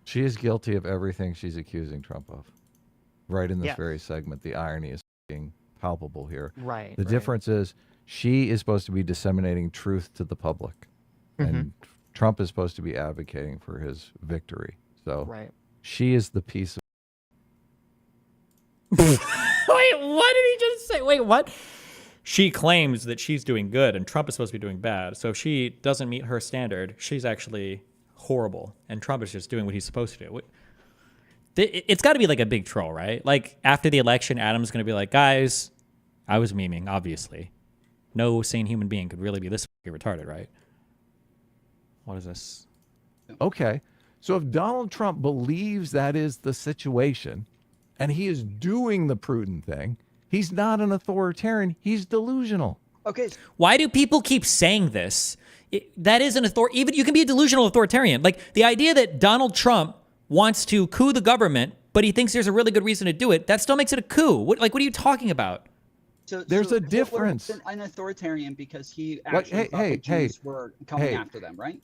She is guilty of everything she's accusing Trump of. Right in this Yes. very segment, the irony is being palpable here. Right. The difference is she is supposed to be disseminating truth to the public, and Trump is supposed to be advocating for his victory. So she is the piece of. Wait, what did he just say? Wait, what? She claims that she's doing good and Trump is supposed to be doing bad. So if she doesn't meet her standard, she's actually horrible and Trump is just doing what he's supposed to do. It's got to be like a big troll, right? Like after the election, Adam's going to be like, guys, I was memeing, obviously. No sane human being could really be this retarded, right? What is this? Okay. So if Donald Trump believes that is the situation and he is doing the prudent thing, he's not an authoritarian. He's delusional. Okay. Why do people keep saying this? That is an even you can be a delusional authoritarian. Like the idea that Donald Trump wants to coup the government, but he thinks there's a really good reason to do it, that still makes it a coup. What are you talking about? So there's a difference. An authoritarian because he actually thought the Jews were coming after them, right?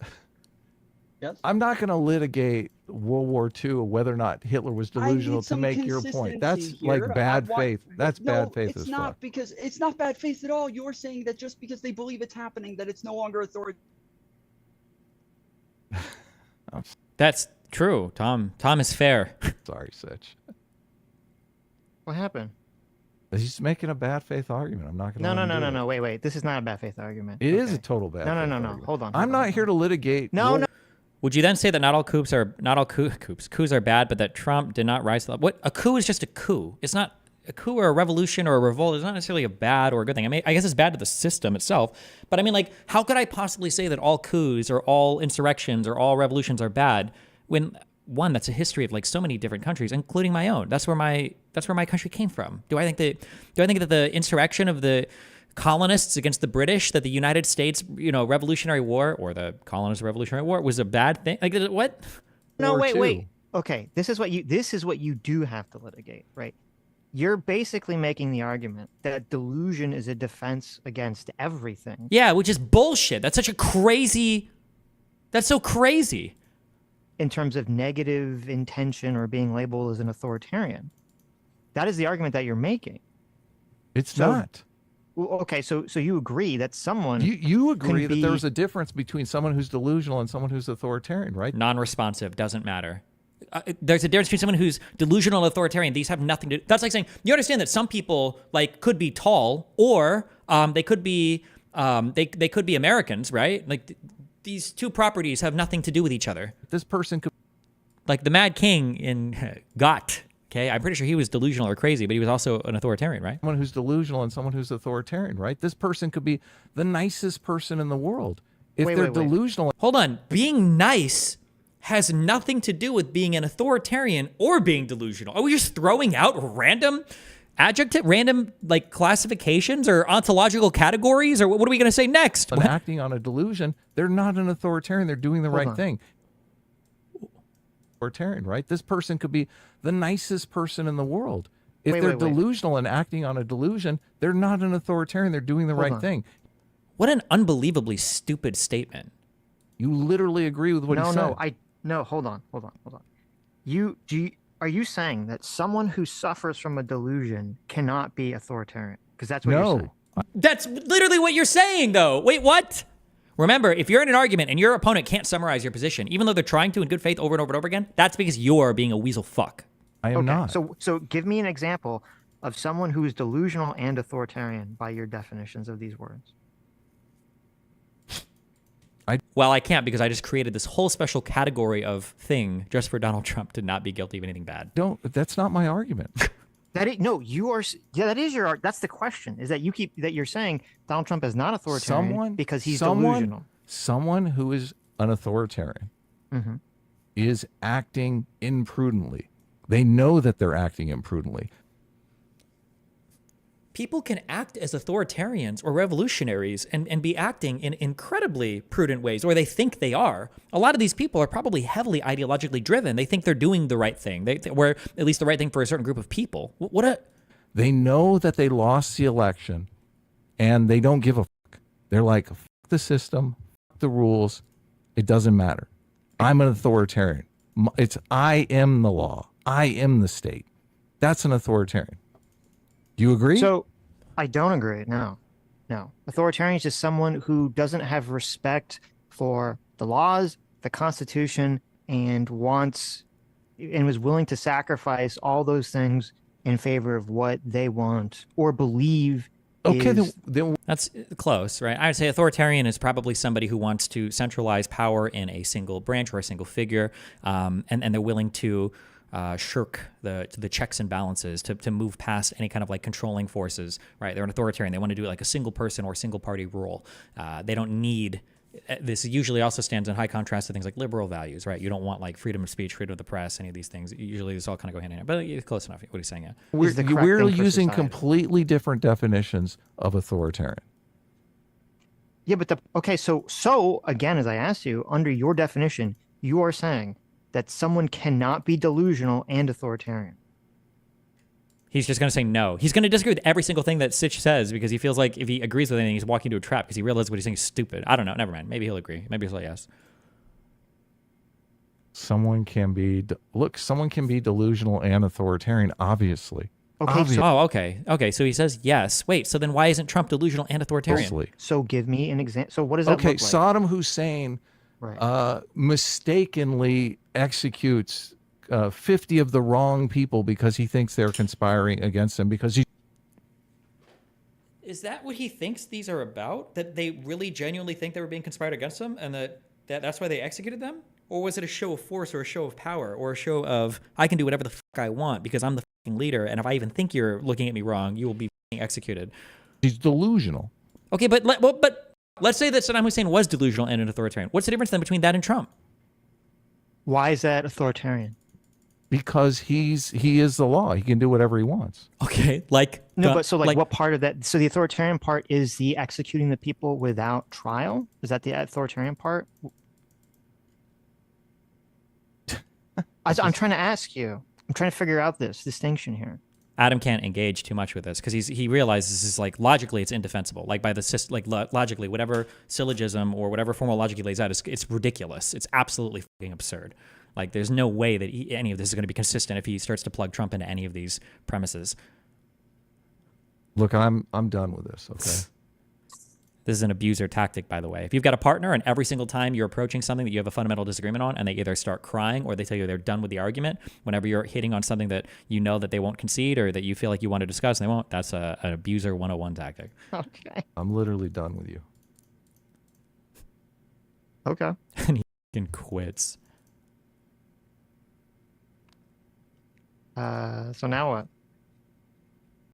Yes. I'm not going to litigate World War II, whether or not Hitler was delusional to make your point. That's like bad faith. That's bad faith as fuck. It's not, because it's not bad faith at all. You're saying that just because they believe it's happening, that it's no longer authoritarian. That's true, Tom. Tom is fair. Sorry, Sitch. What happened? He's making a bad faith argument. I'm not going to. No. Wait. This is not a bad faith argument. It is a total bad. No. Hold on. I'm not here to litigate. No. Would you then say that not all coups are bad, but that Trump did not rise to the what? A coup is just a coup. It's not a coup or a revolution or a revolt. It's not necessarily a bad or a good thing. I mean, I guess it's bad to the system itself. But I mean, like, how could I possibly say that all coups or all insurrections or all revolutions are bad when one, that's a history of like so many different countries, including my own. That's where my country came from. Do I think that the insurrection of the colonists against the British, that the United States, Revolutionary War or the colonists' Revolutionary War was a bad thing? Like what? No, wait. Okay, this is what you do have to litigate, right? You're basically making the argument that delusion is a defense against everything. Yeah, which is bullshit. That's so crazy. In terms of negative intention or being labeled as an authoritarian. That is the argument that you're making. It's not. Okay, so you agree that someone... You agree that there's a difference between someone who's delusional and someone who's authoritarian, right? Non-responsive, doesn't matter. There's a difference between someone who's delusional and authoritarian. These have nothing to... That's like saying, you understand that some people like could be tall or they could be they could be Americans, right? Like these two properties have nothing to do with each other. This person could... Like the Mad King in Got. Okay, I'm pretty sure he was delusional or crazy, but he was also an authoritarian, right? Someone who's delusional and someone who's authoritarian, right? This person could be the nicest person in the world. If they're delusional... Hold on. Being nice has nothing to do with being an authoritarian or being delusional. Are we just throwing out random like classifications or ontological categories? Or what are we going to say next? And acting on a delusion, they're not an authoritarian. They're doing the right thing. Authoritarian, right? This person could be the nicest person in the world. If they're delusional and acting on a delusion, they're not an authoritarian. They're doing the right thing. What an unbelievably stupid statement. You literally agree with what he said. Hold on. Are you saying that someone who suffers from a delusion cannot be authoritarian? Because that's what you're saying. That's literally what you're saying, though. Wait, what? Remember, if you're in an argument and your opponent can't summarize your position, even though they're trying to in good faith over and over and over again, that's because you're being a weasel fuck. I am not. So give me an example of someone who is delusional and authoritarian by your definitions of these words. Well, I can't because I just created this whole special category of thing just for Donald Trump to not be guilty of anything bad. That's not my argument. That is your. That's the question. Is that you're saying Donald Trump is not authoritarian because he's delusional. Someone who is an authoritarian is acting imprudently. They know that they're acting imprudently. People can act as authoritarians or revolutionaries and be acting in incredibly prudent ways, or they think they are. A lot of these people are probably heavily ideologically driven. They think they're doing the right thing. Or at least the right thing for a certain group of people. They know that they lost the election, and they don't give a fuck. They're like, fuck the system, fuck the rules. It doesn't matter. I'm an authoritarian. It's I am the law. I am the state. That's an authoritarian. Do you agree? So I don't agree. No. Authoritarian is just someone who doesn't have respect for the laws, the Constitution, and was willing to sacrifice all those things in favor of what they want or believe. Okay, then that's close, right? I would say authoritarian is probably somebody who wants to centralize power in a single branch or a single figure, and they're willing to shirk the checks and balances to move past any kind of like controlling forces, right? They're an authoritarian. They want to do it like a single person or single party rule. They don't need. This usually also stands in high contrast to things like liberal values, right? You don't want like freedom of speech, freedom of the press, any of these things. Usually this all kind of go hand in hand, but it's close enough. What he's saying, yeah. We're using completely different definitions of authoritarian. Yeah, but so again, as I asked you, under your definition, you are saying that someone cannot be delusional and authoritarian. He's just going to say no. He's going to disagree with every single thing that Sitch says because he feels like if he agrees with anything, he's walking into a trap because he realizes what he's saying is stupid. I don't know. Never mind. Maybe he'll agree. Maybe he'll say yes. Someone can be delusional and authoritarian, obviously. Okay. Okay. So he says yes. Wait. So then why isn't Trump delusional and authoritarian? Mostly. So give me an example. So what does that look like? Saddam Hussein mistakenly executes 50 of the wrong people because he thinks they're conspiring against him because he. Is that what he thinks these are about? That they really genuinely think they were being conspired against him and that's why they executed them? Or was it a show of force or a show of power or a show of I can do whatever the fuck I want because I'm the fucking leader and if I even think you're looking at me wrong, you will be executed? He's delusional. Okay, but let's say that Saddam Hussein was delusional and an authoritarian. What's the difference then between that and Trump? Why is that authoritarian? Because he is the law. He can do whatever he wants. Okay, but what part of that? So the authoritarian part is the executing the people without trial. Is that the authoritarian part? I'm trying to ask you. I'm trying to figure out this distinction here. Adam can't engage too much with this because he realizes this is like logically it's indefensible. Like logically, whatever syllogism or whatever formal logic he lays out it's ridiculous. It's absolutely fucking absurd. Like there's no way that any of this is going to be consistent if he starts to plug Trump into any of these premises. Look, I'm done with this. Okay. This is an abuser tactic, by the way. If you've got a partner and every single time you're approaching something that you have a fundamental disagreement on and they either start crying or they tell you they're done with the argument, whenever you're hitting on something that you know that they won't concede or that you feel like you want to discuss and they won't, that's an abuser 101 tactic. Okay. I'm literally done with you. Okay. And he fucking quits. So now what?